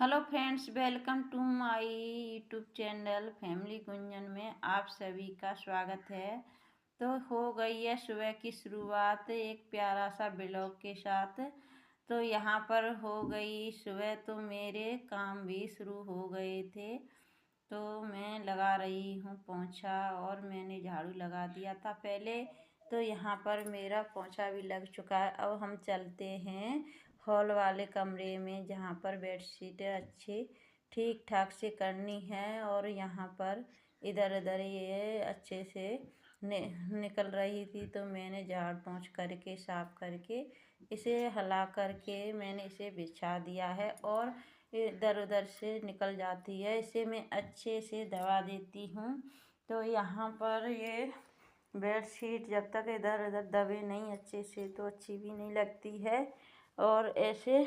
Hello friends, welcome to my YouTube channel family Gunjan में आप सभी का स्वागत है। तो हो गई है सुबह की शुरुआत एक प्यारा सा ब्लॉग के साथ। तो यहाँ पर हो गई सुबह, तो मेरे काम भी शुरू हो गए थे। तो मैं लगा रही हूँ पोंछा और मैंने झाड़ू लगा दिया था पहले। तो यहाँ पर मेरा पोंछा भी लग चुका है। अब हम चलते हैं हॉल वाले कमरे में, जहाँ पर बेडशीटें अच्छी ठीक ठाक से करनी है। और यहाँ पर इधर उधर ये अच्छे से निकल रही थी, तो मैंने झाड़ पोंछ करके साफ करके इसे हिला करके मैंने इसे बिछा दिया है। और इधर उधर से निकल जाती है, इसे मैं अच्छे से दबा देती हूँ। तो यहाँ पर ये बेडशीट जब तक इधर उधर दबे नहीं अच्छे से, तो अच्छी भी नहीं लगती है। और ऐसे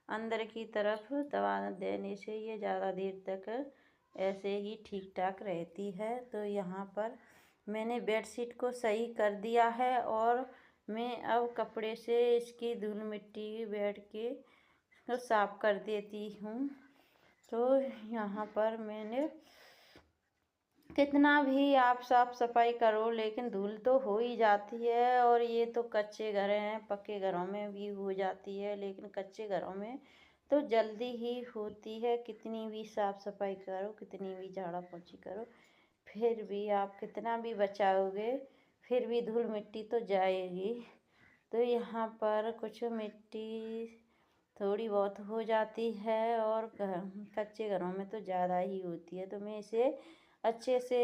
अंदर की तरफ दबा देने से ये ज़्यादा देर तक ऐसे ही ठीक ठाक रहती है। तो यहाँ पर मैंने बेडशीट को सही कर दिया है, और मैं अब कपड़े से इसकी धूल मिट्टी बैठ के तो साफ कर देती हूँ। तो यहाँ पर मैंने कितना भी आप साफ सफाई करो, लेकिन धूल तो हो ही जाती है। और ये तो कच्चे घर हैं, पक्के घरों में भी हो जाती है, लेकिन कच्चे घरों में तो जल्दी ही होती है। कितनी भी साफ सफाई करो, कितनी भी झाड़ा पोंछी करो, फिर भी आप कितना भी बचाओगे, फिर भी धूल मिट्टी तो जाएगी। तो यहाँ पर कुछ मिट्टी थोड़ी बहुत हो जाती है, और कच्चे घरों में तो ज़्यादा ही होती है। तो मैं इसे अच्छे से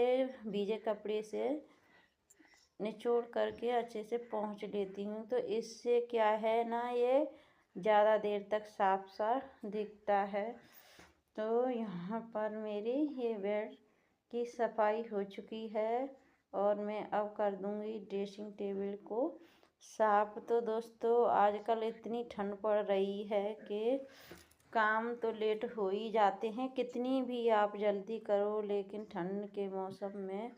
भीगे कपड़े से निचोड़ करके अच्छे से पोंछ लेती हूँ। तो इससे क्या है ना, ये ज़्यादा देर तक साफ सा दिखता है। तो यहाँ पर मेरी ये बेड की सफाई हो चुकी है, और मैं अब कर दूँगी ड्रेसिंग टेबल को साफ। तो दोस्तों, आजकल इतनी ठंड पड़ रही है कि काम तो लेट हो ही जाते हैं, कितनी भी आप जल्दी करो, लेकिन ठंड के मौसम में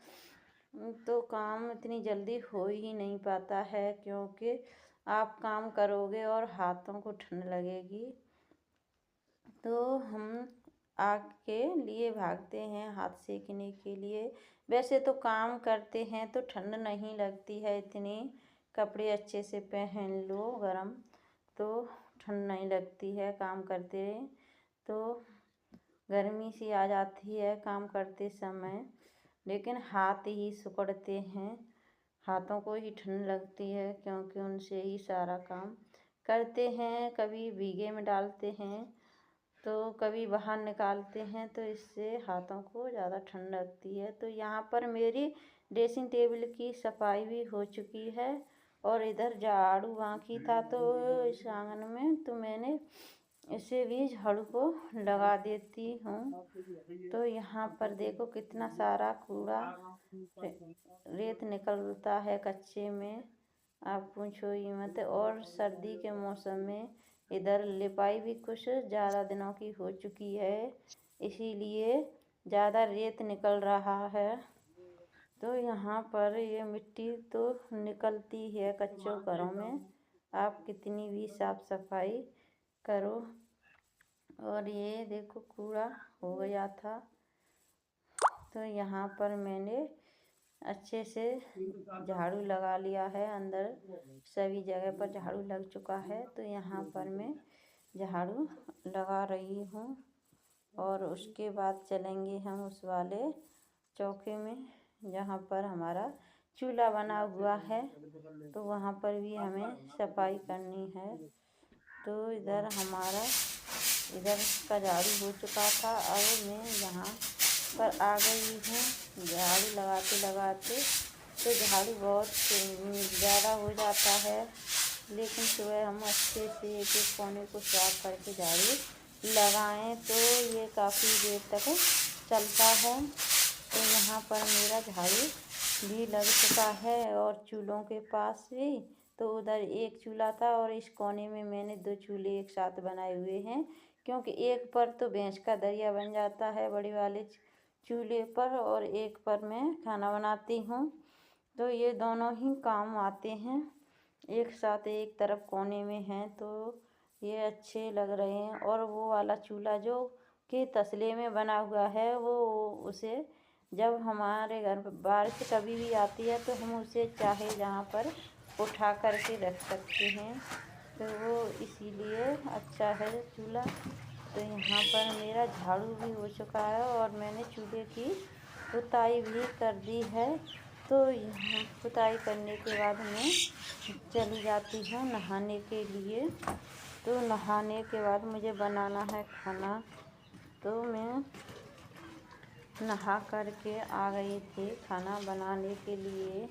तो काम इतनी जल्दी हो ही नहीं पाता है। क्योंकि आप काम करोगे और हाथों को ठंड लगेगी, तो हम आग के लिए भागते हैं, हाथ सेकने के लिए। वैसे तो काम करते हैं तो ठंड नहीं लगती है इतनी, कपड़े अच्छे से पहन लो गरम, तो ठंड नहीं लगती है काम करते। तो गर्मी सी आ जाती है काम करते समय, लेकिन हाथ ही सिकुड़ते हैं, हाथों को ही ठंड लगती है, क्योंकि उनसे ही सारा काम करते हैं। कभी भीगे में डालते हैं, तो कभी बाहर निकालते हैं, तो इससे हाथों को ज़्यादा ठंड लगती है। तो यहाँ पर मेरी ड्रेसिंग टेबल की सफाई भी हो चुकी है, और इधर झाड़ू बाकी था तो इस आंगन में, तो मैंने इसे भी झाड़ू को लगा देती हूँ। तो यहाँ पर देखो कितना सारा कूड़ा रेत निकलता है कच्चे में, आप पूछो ही मत। और सर्दी के मौसम में इधर लिपाई भी कुछ ज़्यादा दिनों की हो चुकी है, इसीलिए ज़्यादा रेत निकल रहा है। तो यहाँ पर ये मिट्टी तो निकलती है कच्चों घरों में, आप कितनी भी साफ सफाई करो। और ये देखो कूड़ा हो गया था, तो यहाँ पर मैंने अच्छे से झाड़ू लगा लिया है, अंदर सभी जगह पर झाड़ू लग चुका है। तो यहाँ पर मैं झाड़ू लगा रही हूँ, और उसके बाद चलेंगे हम उस वाले चौके में, जहाँ पर हमारा चूल्हा बना हुआ है, तो वहाँ पर भी हमें सफाई करनी है। तो इधर का झाड़ू हो चुका था, अब मैं यहाँ पर आ गई हूँ झाड़ू लगाते लगाते। तो झाड़ू बहुत ज़्यादा हो जाता है, लेकिन सुबह हम अच्छे से एक एक कोने को साफ करके झाड़ू लगाएं, तो ये काफ़ी देर तक चलता है। तो यहाँ पर मेरा झाड़ू भी लग चुका है, और चूल्हों के पास भी, तो उधर एक चूल्हा था, और इस कोने में मैंने दो चूल्हे एक साथ बनाए हुए हैं, क्योंकि एक पर तो भैंस का दरिया बन जाता है बड़े वाले चूल्हे पर, और एक पर मैं खाना बनाती हूँ। तो ये दोनों ही काम आते हैं, एक साथ एक तरफ कोने में हैं, तो ये अच्छे लग रहे हैं। और वो वाला चूल्हा जो कि तसले में बना हुआ है, वो उसे जब हमारे घर बारिश कभी भी आती है तो हम उसे चाहे जहाँ पर उठा करके रख सकते हैं, तो वो इसीलिए अच्छा है चूल्हा। तो यहाँ पर मेरा झाड़ू भी हो चुका है और मैंने चूल्हे की पुताई भी कर दी है। तो यहाँ पुताई करने के बाद मैं चली जाती हूँ नहाने के लिए। तो नहाने के बाद मुझे बनाना है खाना, तो मैं नहा करके आ गई थी खाना बनाने के लिए।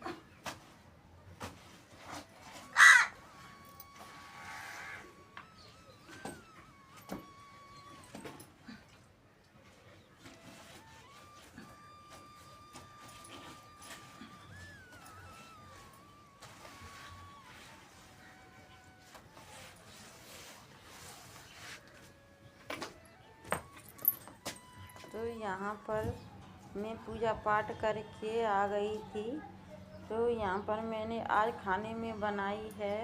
तो यहाँ पर मैं पूजा पाठ करके आ गई थी। तो यहाँ पर मैंने आज खाने में बनाई है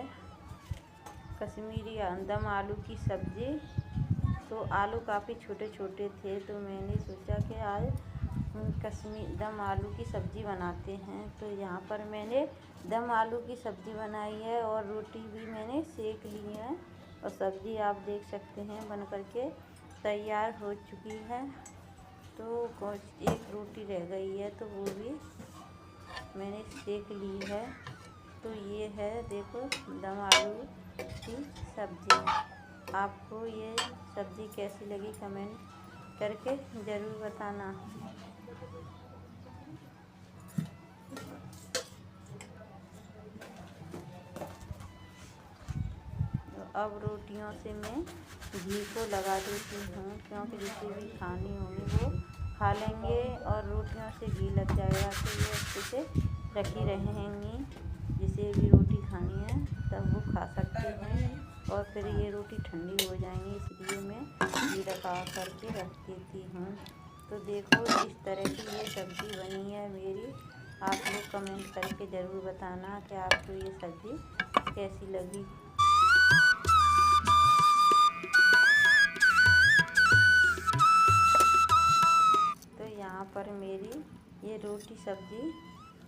कश्मीरी दम आलू की सब्ज़ी। तो आलू काफ़ी छोटे छोटे थे, तो मैंने सोचा कि आज कश्मीरी दम आलू की सब्ज़ी बनाते हैं। तो यहाँ पर मैंने दम आलू की सब्ज़ी बनाई है और रोटी भी मैंने सेक ली है। और सब्ज़ी आप देख सकते हैं बन करके तैयार हो चुकी है। तो एक रोटी रह गई है, तो वो भी मैंने सेक ली है। तो ये है देखो दम आलू की सब्ज़ी। आपको ये सब्ज़ी कैसी लगी कमेंट करके ज़रूर बताना। तो अब रोटियों से मैं घी को लगा देती हूँ, क्योंकि जिसे भी खानी होगी वो खा लेंगे और रोटियों से घी लग जाएगा तो ये अच्छे से रखी रहेंगी। जिसे भी रोटी खानी है तब वो खा सकते हैं। और फिर ये रोटी ठंडी हो जाएंगी, इसलिए मैं घी लगा करके रख देती हूँ। तो देखो इस तरह की ये सब्ज़ी बनी है मेरी। आप लोग कमेंट करके ज़रूर बताना कि आपको ये सब्ज़ी कैसी लगी। तो यहाँ पर मेरी ये रोटी सब्ज़ी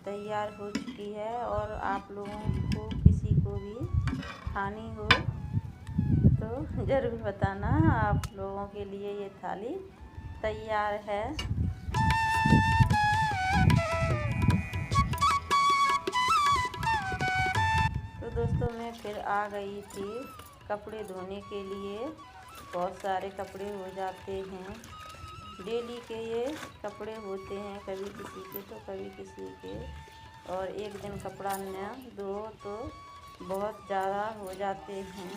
तैयार हो चुकी है। और आप लोगों को किसी को भी खानी हो तो ज़रूर बताना। आप लोगों के लिए ये थाली तैयार है। तो दोस्तों मैं फिर आ गई थी कपड़े धोने के लिए। बहुत सारे कपड़े हो जाते हैं, डेली के ये कपड़े होते हैं, कभी किसी के तो कभी किसी के। और एक दिन कपड़ा न धो तो बहुत ज़्यादा हो जाते हैं।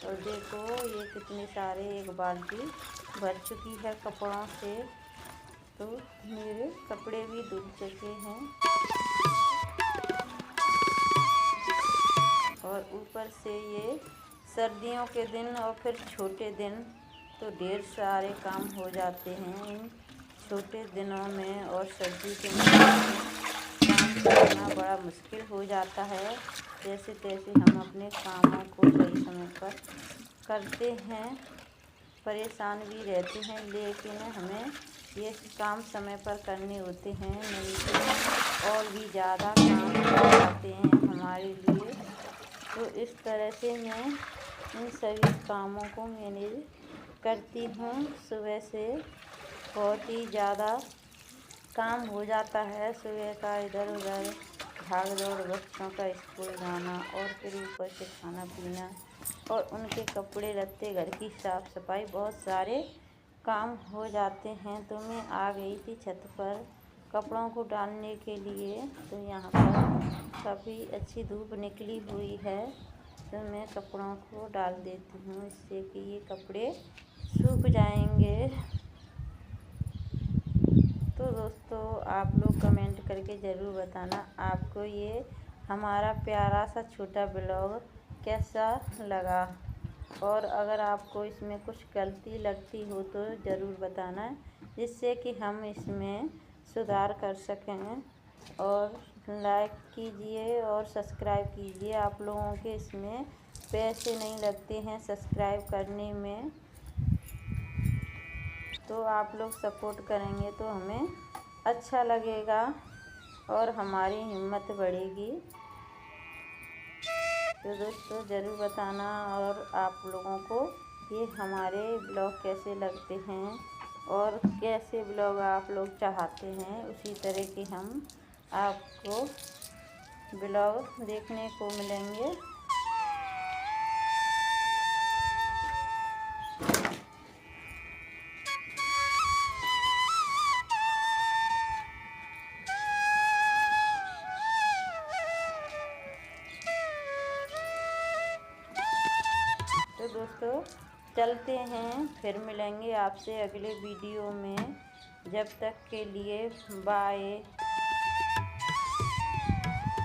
और देखो ये कितने सारे एक बाल्टी भर चुकी है कपड़ों से। तो मेरे कपड़े भी धुल चुके हैं। और ऊपर से ये सर्दियों के दिन और फिर छोटे दिन तो ढेर सारे काम हो जाते हैं इन छोटे दिनों में। और सर्दी के महीने में काम करना बड़ा मुश्किल हो जाता है। जैसे तैसे हम अपने कामों को सही समय पर करते हैं, परेशान भी रहते हैं, लेकिन हमें ये काम समय पर करने होते हैं, नहीं तो और भी ज़्यादा काम हो जाते हैं हमारे लिए। तो इस तरह से मैं इन सभी कामों को मैनेज करती हूँ। सुबह से बहुत ही ज़्यादा काम हो जाता है, सुबह का इधर उधर भाग दौड़, बच्चों का स्कूल जाना और फिर ऊपर से खाना पीना और उनके कपड़े लत्ते, घर की साफ़ सफाई, बहुत सारे काम हो जाते हैं। तो मैं आ गई थी छत पर कपड़ों को डालने के लिए। तो यहाँ पर काफ़ी अच्छी धूप निकली हुई है, तो मैं कपड़ों को डाल देती हूँ, इससे कि ये कपड़े सूख जाएंगे। तो दोस्तों आप लोग कमेंट करके ज़रूर बताना आपको ये हमारा प्यारा सा छोटा ब्लॉग कैसा लगा। और अगर आपको इसमें कुछ गलती लगती हो तो ज़रूर बताना, जिससे कि हम इसमें सुधार कर सकें और लाइक कीजिए और सब्सक्राइब कीजिए। आप लोगों के इसमें पैसे नहीं लगते हैं सब्सक्राइब करने में, तो आप लोग सपोर्ट करेंगे तो हमें अच्छा लगेगा और हमारी हिम्मत बढ़ेगी। तो दोस्तों ज़रूर बताना और आप लोगों को ये हमारे ब्लॉग कैसे लगते हैं और कैसे ब्लॉग आप लोग चाहते हैं, उसी तरह के हम आपको ब्लॉग देखने को मिलेंगे। तो दोस्तों चलते हैं, फिर मिलेंगे आपसे अगले वीडियो में। जब तक के लिए बाय।